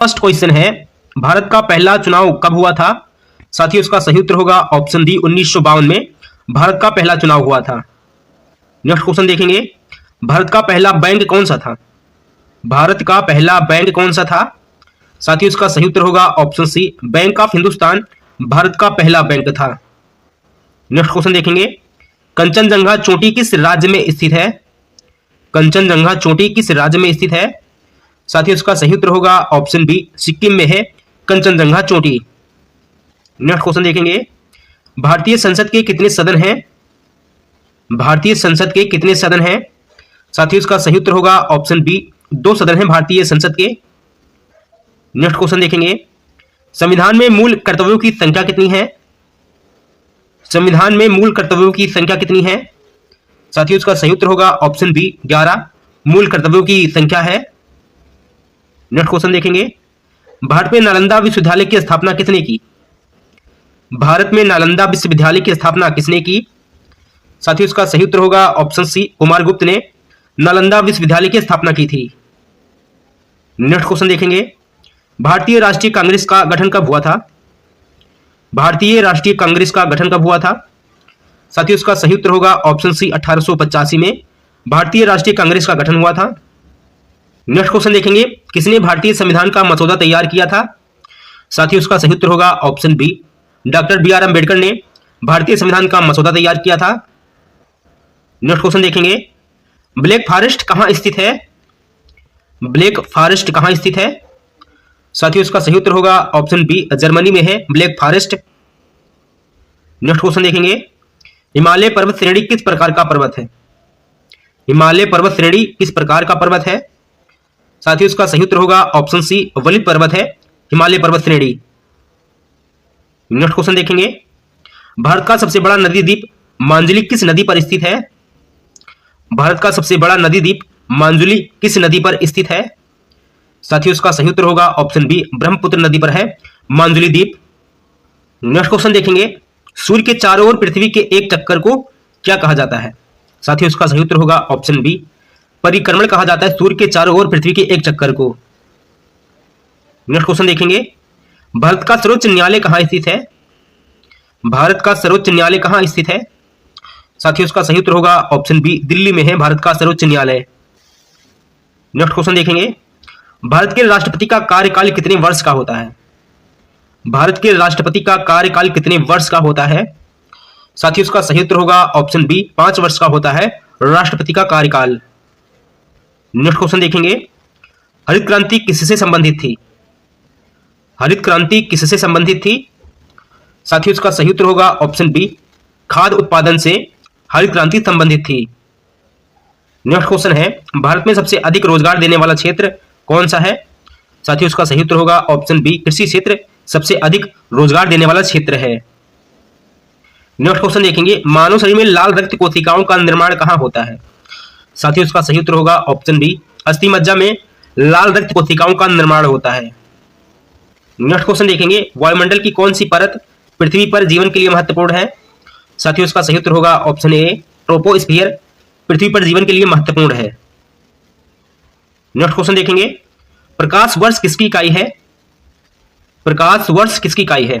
First question है, भारत का पहला चुनाव कब हुआ था? साथियों इसका सही उत्तर होगा ऑप्शन डी 1952 में भारत का पहला चुनाव हुआ था। नेक्स्ट क्वेश्चन देखेंगे, भारत का पहला बैंक कौन सा था? भारत का पहला बैंक कौन सा था? साथियों इसका सही उत्तर होगा option C bank of Hindustan Bharat का पहला बैंक था। नेक्स्ट क्वेश्चन देखेंगे, कंचनजंगा चोटी किस राज्य में स्थित है? कंचनजंगा चोटी किस राज्य में स्थित है? साथियों इसका सही उत्तर होगा ऑप्शन बी सिक्किम में है कंचनजंगा चोटी। नेक्स्ट क्वेश्चन देखेंगे, भारतीय संसद के कितने सदन हैं? भारतीय संसद के कितने सदन हैं? साथियों इसका सही उत्तर होगा ऑप्शन बी 2 सदन हैं भारतीय संसद के। नेक्स्ट क्वेश्चन देखेंगे, संविधान में मूल कर्तव्यों की संख्या कितनी है? संविधान में मूल कर्तव्यों की संख्या कितनी है? साथियों इसका सही उत्तर होगा ऑप्शन बी 11 मूल कर्तव्यों की संख्या है। नेक्स्ट क्वेश्चन देखेंगे, भारत में नालंदा विश्वविद्यालय की स्थापना किसने की? भारत में नालंदा विश्वविद्यालय की स्थापना किसने की? साथियों इसका सही उत्तर होगा ऑप्शन सी कुमारगुप्त ने नालंदा विश्वविद्यालय की स्थापना की थी। नेक्स्ट क्वेश्चन देखेंगे, भारतीय राष्ट्रीय कांग्रेस का गठन कब हुआ था? भारतीय राष्ट्रीय कांग्रेस का गठन कब हुआ था? साथियों इसका सही उत्तर होगा ऑप्शन सी 1885 में भारतीय राष्ट्रीय कांग्रेस का गठन हुआ था। नेक्स्ट क्वेश्चन देखेंगे, किसने भारतीय संविधान का मसौदा तैयार किया था? साथियों इसका सही उत्तर होगा option B doctor B R. Ambedkar ने भारतीय संविधान का मसौदा तैयार किया था। नेक्स्ट क्वेश्चन देखेंगे, ब्लैक फॉरेस्ट कहां स्थित है? ब्लैक फॉरेस्ट कहां स्थित है? साथियों इसका सही उत्तर होगा ऑप्शन बी जर्मनी में है ब्लैक फॉरेस्ट। नेक्स्ट क्वेश्चन देखेंगे, हिमालय पर्वत श्रेणी किस प्रकार का पर्वत है? हिमालय पर्वत श्रेणी किस प्रकार का पर्वत है? साथियों इसका सही उत्तर होगा ऑप्शन सी वलित पर्वत है हिमालय पर्वत श्रेणी। नेक्स्ट क्वेश्चन देखेंगे, भारत का सबसे बड़ा नदी द्वीप मांजुली किस नदी पर स्थित है? भारत का सबसे बड़ा नदी द्वीप मांजुली किस नदी पर स्थित है? साथियों इसका सही उत्तर होगा ऑप्शन बी ब्रह्मपुत्र नदी पर है मांजुली द्वीप। नेक्स्ट क्वेश्चन देखेंगे, सूर्य के चारों ओर पृथ्वी के एक चक्कर को क्या कहा जाता है? साथियों इसका सही उत्तर होगा ऑप्शन बी परिक्रमण कहा जाता है सूर्य के चारों ओर पृथ्वी के एक चक्कर को। नेक्स्ट क्वेश्चन देखेंगे, भारत का सर्वोच्च न्यायालय कहां स्थित है? भारत का सर्वोच्च न्यायालय कहां स्थित है? साथियों इसका सही उत्तर होगा ऑप्शन बी दिल्ली में है भारत का सर्वोच्च न्यायालय। नेक्स्ट क्वेश्चन देखेंगे, भारत के राष्ट्रपति का कार्यकाल कितने वर्ष का होता है? भारत के राष्ट्रपति का कार्यकाल कितने वर्ष का होता है? साथियों इसका सही उत्तर होगा ऑप्शन बी 5 वर्ष का होता है राष्ट्रपति का कार्यकाल। नेक्स्ट क्वेश्चन देखेंगे, हरित क्रांति किससे संबंधित थी? हरित क्रांति किससे संबंधित थी? साथियों इसका सही उत्तर होगा ऑप्शन बी खाद्य उत्पादन से हरित क्रांति संबंधित थी। नेक्स्ट क्वेश्चन है, भारत में सबसे अधिक रोजगार देने वाला क्षेत्र कौन सा है? साथियों इसका सही उत्तर होगा ऑप्शन बी कृषि क्षेत्र सबसे अधिक रोजगार देने वाला क्षेत्र है। नेक्स्ट क्वेश्चन देखेंगे, मानव शरीर में लाल रक्त कोशिकाओं का निर्माण कहां होता है? साथियों इसका सही उत्तर होगा ऑप्शन बी अस्थि मज्जा में लाल रक्त कोशिकाओं का निर्माण होता है। नेक्स्ट क्वेश्चन देखेंगे, वायुमंडल की कौन सी परत पृथ्वी पर जीवन के लिए महत्वपूर्ण है? साथियों इसका सही उत्तर होगा ऑप्शन ए ट्रोपोस्फियर पृथ्वी पर जीवन के लिए महत्वपूर्ण है। नेक्स्ट क्वेश्चन देखेंगे, प्रकाश वर्ष किसकी इकाई है? प्रकाश वर्ष किसकी इकाई है?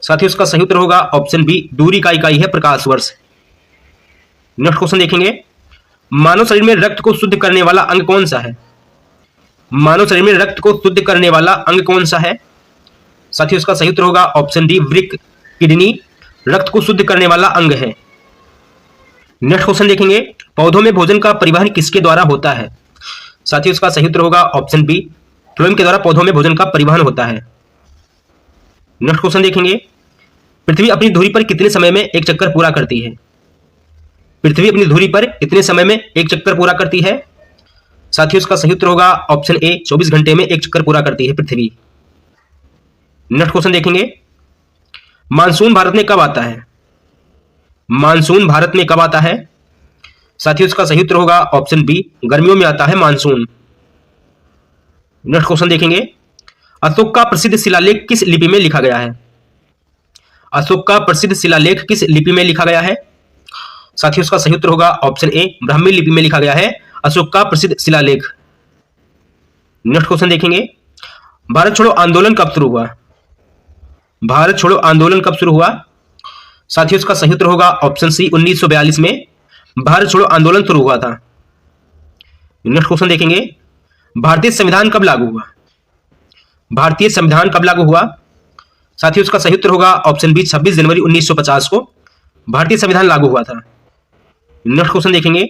साथियों इसका सही उत्तर होगा ऑप्शन बी दूरी का इकाई है प्रकाश वर्ष। नेक्स्ट क्वेश्चन देखेंगे, मानव शरीर में रक्त को शुद्ध करने वाला अंग कौन सा है? मानव शरीर में रक्त को शुद्ध करने वाला अंग कौन सा है? साथियों इसका सही उत्तर होगा ऑप्शन डी वृक्क किडनी रक्त को शुद्ध करने वाला अंग है। नेक्स्ट क्वेश्चन देखेंगे, पौधों में भोजन का परिवहन किसके द्वारा होता है? साथियों इसका सही उत्तर होगा ऑप्शन बी फ्लोएम के द्वारा पौधों में भोजन का परिवहन होता है। नेक्स्ट क्वेश्चन देखेंगे, पृथ्वी अपनी धुरी पर कितने समय में एक चक्कर पूरा करती है? पृथ्वी अपनी धुरी पर कितने समय में एक चक्कर पूरा करती है? साथियों इसका सही उत्तर होगा ऑप्शन ए 24 घंटे में एक चक्कर पूरा करती है पृथ्वी। नेक्स्ट क्वेश्चन देखेंगे, मानसून भारत में कब आता है? मानसून भारत में कब आता है? साथियों इसका सही उत्तर होगा ऑप्शन बी गर्मियों में आता है मानसून। नेक्स्ट क्वेश्चन देखेंगे, अशोक का प्रसिद्ध शिलालेख किस लिपि में लिखा गया है? अशोक का प्रसिद्ध शिलालेख किस लिपि में लिखा गया है? साथियों इसका सही उत्तर होगा ऑप्शन ए ब्राह्मी लिपि में लिखा गया है अशोक का प्रसिद्ध शिलालेख। नेक्स्ट क्वेश्चन देखेंगे, भारत छोड़ो आंदोलन कब शुरू हुआ? भारत छोड़ो आंदोलन कब शुरू हुआ? साथियों इसका सही उत्तर होगा ऑप्शन सी 1942 में भारत छोड़ो आंदोलन शुरू हुआ था। नेक्स्ट क्वेश्चन देखेंगे, भारतीय संविधान कब लागू हुआ? भारतीय संविधान कब लागू हुआ? साथियों इसका सही उत्तर होगा ऑप्शन बी 26 जनवरी 1950 को भारतीय संविधान लागू हुआ था। नेक्स्ट क्वेश्चन देखेंगे,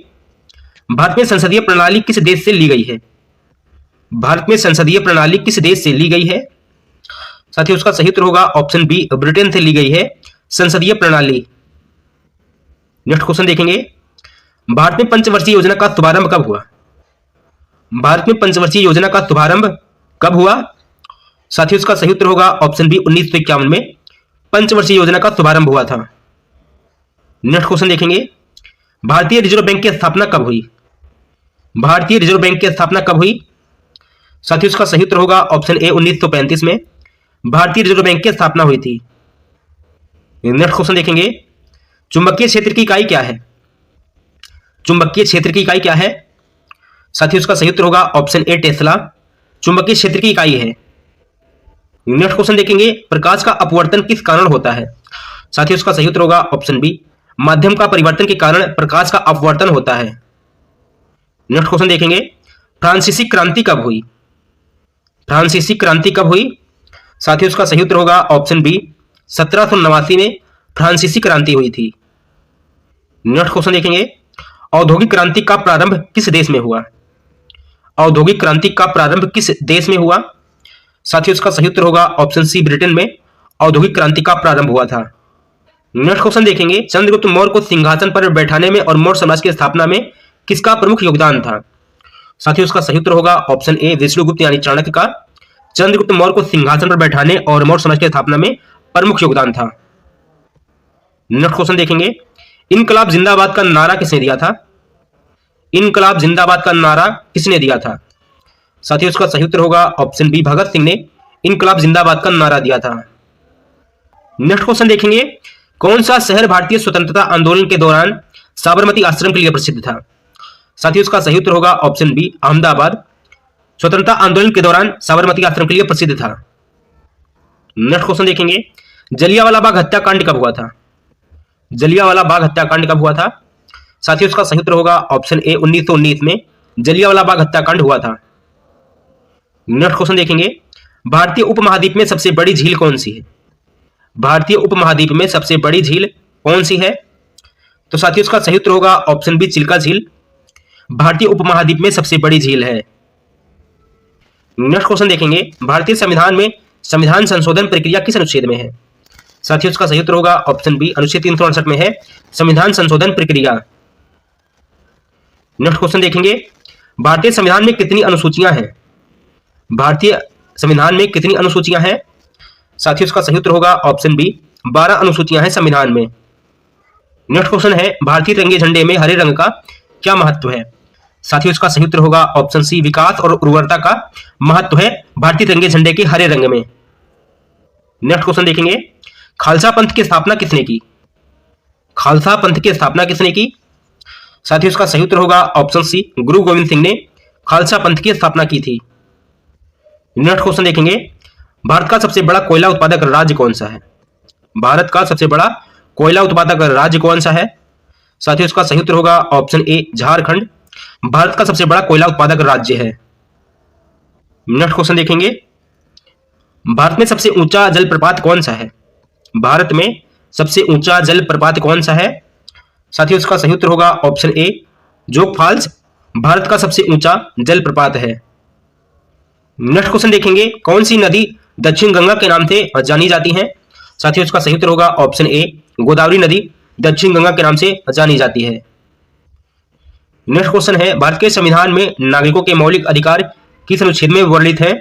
भारत में संसदीय प्रणाली किस देश से ली गई है? भारत में संसदीय प्रणाली किस देश से ली गई है? साथियों उसका सही उत्तर होगा ऑप्शन बी ब्रिटेन से ली गई है संसदीय प्रणाली। नेक्स्ट क्वेश्चन देखेंगे, भारत में पंचवर्षीय योजना का शुभारंभ कब हुआ? भारत में पंचवर्षीय योजना का शुभारंभ कब हुआ? साथियों इसका सही उत्तर होगा ऑप्शन बी 1951 में पंचवर्षीय योजना का शुभारंभ हुआ था। नेक्स्ट क्वेश्चन देखेंगे, भारतीय रिजर्व बैंक की स्थापना कब हुई? भारतीय रिजर्व बैंक की स्थापना कब हुई? साथियों इसका सही उत्तर होगा ऑप्शन ए 1935 में भारतीय रिजर्व बैंक की स्थापना हुई थी। नेक्स्ट क्वेश्चन देखेंगे, चुंबकीय क्षेत्र की इकाई क्या है? चुंबकीय क्षेत्र की इकाई क्या है? साथियों इसका सही उत्तर होगा ऑप्शन ए टेस्ला चुंबकीय क्षेत्र की इकाई है। नेक्स्ट क्वेश्चन देखेंगे, प्रकाश का अपवर्तन किस कारण होता है? साथियों इसका सही उत्तर होगा ऑप्शन बी माध्यम का परिवर्तन के कारण प्रकाश का अपवर्तन होता है। नेक्स्ट क्वेश्चन देखेंगे, फ्रांसीसी क्रांति कब हुई? फ्रांसीसी क्रांति कब हुई? साथियों इसका सही उत्तर होगा ऑप्शन बी 1789 में फ्रांसीसी क्रांति हुई थी। नेक्स्ट क्वेश्चन देखेंगे, औद्योगिक क्रांति का प्रारंभ किस देश में हुआ? औद्योगिक क्रांति का प्रारंभ किस देश में हुआ? साथियों इसका सही उत्तर होगा ऑप्शन सी ब्रिटेन में औद्योगिक क्रांति का प्रारंभ हुआ था। नेक्स्ट क्वेश्चन देखेंगे, चंद्रगुप्त मौर्य को सिंहासन पर बैठाने में और मौर्य साम्राज्य की स्थापना में किसका प्रमुख योगदान था? साथियों इसका सही उत्तर होगा ऑप्शन ए विष्णुगुप्त यानी चाणक्य का चंद्रगुप्त मौर्य को सिंहासन पर बैठाने और मौर्य साम्राज्य की स्थापना में प्रमुख योगदान था। नेक्स्ट क्वेश्चन देखेंगे, इनकलाब जिंदाबाद का नारा किसने दिया था? इनकलाब जिंदाबाद का नारा किसने दिया था? साथियों इसका सही उत्तर होगा ऑप्शन बी भगत सिंह ने इनकलाब जिंदाबाद का नारा दिया था। नेक्स्ट क्वेश्चन देखेंगे, कौन सा शहर भारतीय स्वतंत्रता आंदोलन के दौरान साबरमती आश्रम के लिए प्रसिद्ध था? साथियों इसका सही उत्तर होगा ऑप्शन बी अहमदाबाद स्वतंत्रता आंदोलन के दौरान साबरमती आश्रम के लिए प्रसिद्ध था। नेक्स्ट क्वेश्चन देखेंगे, जलियांवाला बाग हत्याकांड कब हुआ था? जलियांवाला बाग हत्याकांड कब हुआ था? साथियों इसका सही उत्तर होगा ऑप्शन ए 1919 में जलियांवाला बाग हत्याकांड हुआ था। नेक्स्ट क्वेश्चन देखेंगे, भारतीय उपमहाद्वीप में सबसे बड़ी झील कौन सी है? भारतीय उपमहाद्वीप में सबसे बड़ी झील कौन सी है? तो साथियों इसका सही उत्तर होगा ऑप्शन बी चिल्का झील भारतीय उपमहाद्वीप में सबसे बड़ी झील है। नेक्स्ट क्वेश्चन देखेंगे, भारतीय संविधान में संविधान संशोधन प्रक्रिया किस अनुच्छेद में है? साथियों इसका सही उत्तर होगा ऑप्शन बी अनुच्छेद 368 में है संविधान संशोधन प्रक्रिया। नेक्स्ट क्वेश्चन देखेंगे, भारतीय संविधान में कितनी अनुसूचियां हैं? भारतीय संविधान में कितनी अनुसूचियां हैं? साथियों इसका सही उत्तर होगा ऑप्शन बी 12 अनुसूचियां हैं संविधान में। नेक्स्ट क्वेश्चन है, भारतीय तिरंगे झंडे में हरे रंग का क्या महत्व है? साथियों इसका सही उत्तर होगा ऑप्शन सी विकास और उर्वरता का महत्व है भारतीय तिरंगे झंडे के हरे रंग में। नेक्स्ट क्वेश्चन देखेंगे, खालसा पंथ की स्थापना किसने की? खालसा पंथ की स्थापना किसने की? साथियों इसका सही उत्तर होगा ऑप्शन सी गुरु गोविंद सिंह ने खालसा पंथ की स्थापना की थी। नेक्स्ट क्वेश्चन देखेंगे, भारत का सबसे बड़ा कोयला उत्पादक राज्य कौन सा है? भारत का सबसे बड़ा कोयला उत्पादक राज्य कौन सा है? साथियों इसका सही उत्तर होगा ऑप्शन ए झारखंड भारत का सबसे बड़ा कोयला उत्पादक राज्य है। नेक्स्ट क्वेश्चन देखेंगे, भारत में सबसे ऊंचा जलप्रपात कौन सा है? भारत में सबसे ऊंचा जलप्रपात कौन सा है? साथियों इसका सही उत्तर होगा ऑप्शन ए जोग फॉल्स भारत का सबसे ऊंचा जलप्रपात है। नेक्स्ट क्वेश्चन देखेंगे, कौन सी नदी दक्षिण गंगा के नाम से जानी जाती है? साथियों इसका सही उत्तर होगा ऑप्शन ए गोदावरी नदी दक्षिण गंगा के नाम से जानी जाती है। नेक्स्ट क्वेश्चन है, भारत के संविधान में नागरिकों के मौलिक अधिकार किस अनुच्छेद में वर्णित है?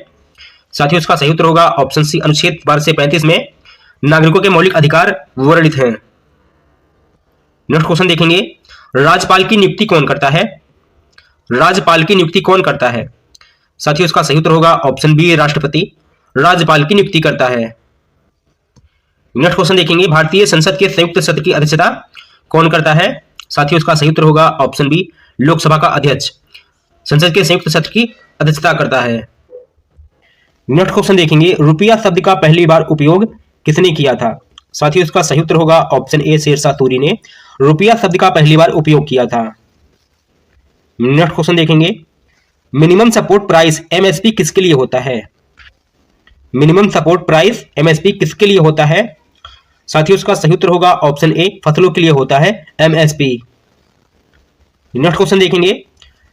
साथियों इसका सही उत्तर होगा ऑप्शन सी अनुच्छेद 12 से 35 में नागरिकों के मौलिक अधिकार वर्णित हैं। नेक्स्ट क्वेश्चन देखेंगे, राज्यपाल की नियुक्ति कौन करता है? राज्यपाल की नियुक्ति कौन करता है? साथियों इसका सही उत्तर होगा ऑप्शन बी राष्ट्रपति राज्यपाल की नियुक्ति करता है। नेक्स्ट क्वेश्चन देखेंगे, भारतीय संसद के संयुक्त सत्र की अध्यक्षता कौन करता है? साथियों इसका सही उत्तर होगा ऑप्शन बी लोकसभा का अध्यक्ष संसद के संयुक्त सत्र की अध्यक्षता करता है। नेक्स्ट क्वेश्चन देखेंगे, रुपया शब्द का पहली बार उपयोग किसने किया था? साथियों इसका सही उत्तर होगा ऑप्शन ए, शेरशाह सूरी ने रुपया शब्द का पहली बार उपयोग किया था। नेक्स्ट क्वेश्चन देखेंगे, मिनिमम सपोर्ट प्राइस एमएसपी किसके लिए होता है? मिनिमम सपोर्ट प्राइस एमएसपी किसके लिए होता है? साथियों इसका सही उत्तर होगा ऑप्शन ए, फसलों के लिए होता है एमएसपी। नेक्स्ट क्वेश्चन देखेंगे,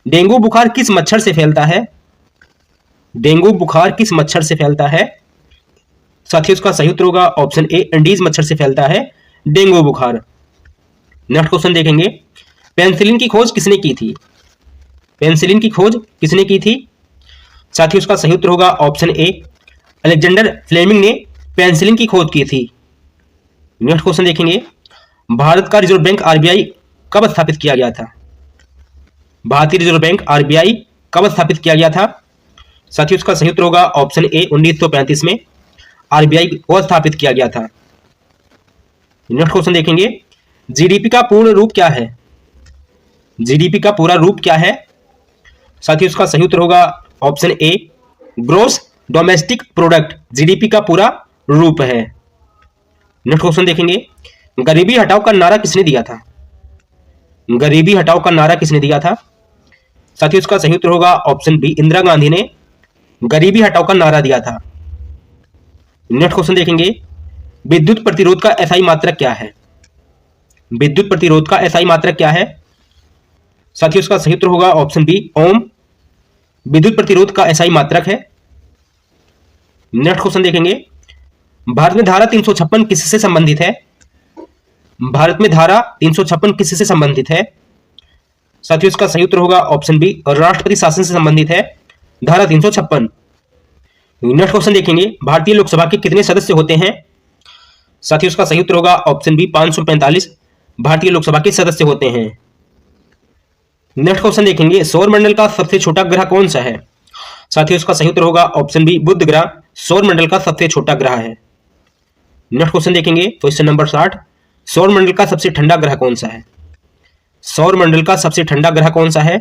डेंगू बुखार किस मच्छर से फैलता है? डेंगू बुखार किस मच्छर से फैलता है? साथियों इसका सही उत्तर होगा ऑप्शन ए, एंडीज मच्छर से फैलता है डेंगू बुखार। नेक्स्ट क्वेश्चन देखेंगे, पेनिसिलिन की खोज किसने की थी? पेनिसिलिन की खोज किसने की थी? साथियों इसका सही उत्तर होगा ऑप्शन ए, अलेक्जेंडर फ्लेमिंग ने पेनिसिलिन की खोज की थी। नेक्स्ट क्वेश्चन देखेंगे, भारत का रिजर्व बैंक आरबीआई कब स्थापित किया गया था? भारतीय रिजर्व बैंक आरबीआई कब स्थापित किया गया था? साथियों इसका सही उत्तर होगा ऑप्शन ए, 1935 में आरबीआई को स्थापित किया गया था। नेक्स्ट क्वेश्चन देखेंगे, जीडीपी का पूर्ण रूप क्या है? जीडीपी का पूरा रूप क्या है? साथियों इसका सही उत्तर होगा option A, gross domestic product GDP का पूरा रूप है। नेक्स्ट क्वेश्चन देखेंगे, गरीबी हटाओ का नारा किसने दिया था? गरीबी हटाओ का नारा किसने दिया था? साथियों इसका सही उत्तर होगा ऑप्शन बी, इंदिरा गांधी ने गरीबी हटाओ का नारा दिया था। नेक्स्ट क्वेश्चन देखेंगे, विद्युत प्रतिरोध का एसआई मात्रक क्या है? विद्युत प्रतिरोध का एसआई मात्रक क्या है? साथियों इसका सही उत्तर होगा ऑप्शन बी, ओम विद्युत प्रतिरोध का एसआई मात्रक है। नेक्स्ट क्वेश्चन देखेंगे, भारत में धारा 356 किससे संबंधित है? भारत में धारा 356 किससे संबंधित है? साथियों इसका सही उत्तर होगा ऑप्शन बी, राष्ट्रपति शासन से संबंधित है धारा 356। नेक्स्ट क्वेश्चन देखेंगे, भारतीय लोकसभा के कितने सदस्य होते हैं? साथियों इसका सही उत्तर होगा ऑप्शन बी, 545 भारतीय लोकसभा के सदस्य होते हैं। नेक्स्ट क्वेश्चन देखेंगे, सौर मंडल का सबसे छोटा ग्रह कौन सा है? साथियों इसका सही उत्तर होगा ऑप्शन बी, बुध ग्रह सौर मंडल का सबसे छोटा ग्रह है। नेक्स्ट क्वेश्चन देखेंगे, क्वेश्चन नंबर 60, सौर मंडल का सबसे ठंडा ग्रह कौन सा है? सौर मंडल का सबसे ठंडा ग्रह कौन सा है?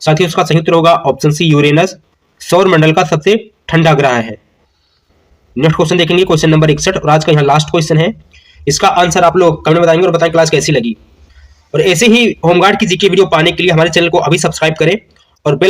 साथियों इसका सही उत्तर होगा ऑप्शन सी, यूरेनस सौर मंडल का सबसे ठंडा ग्रह है। नेक्स्ट क्वेश्चन देखेंगे, क्वेश्चन नंबर 61 और आज का यहाँ लास्ट क्वेश्चन है। इसका आंसर आप लोग कमेंट में बताएंगे और बताएं क्लास कैसी लगी। और ऐसे ही होमगार्ड की जीके वीडियो पाने के लिए हमारे चैनल को अभी सब्सक्राइब करें और बेल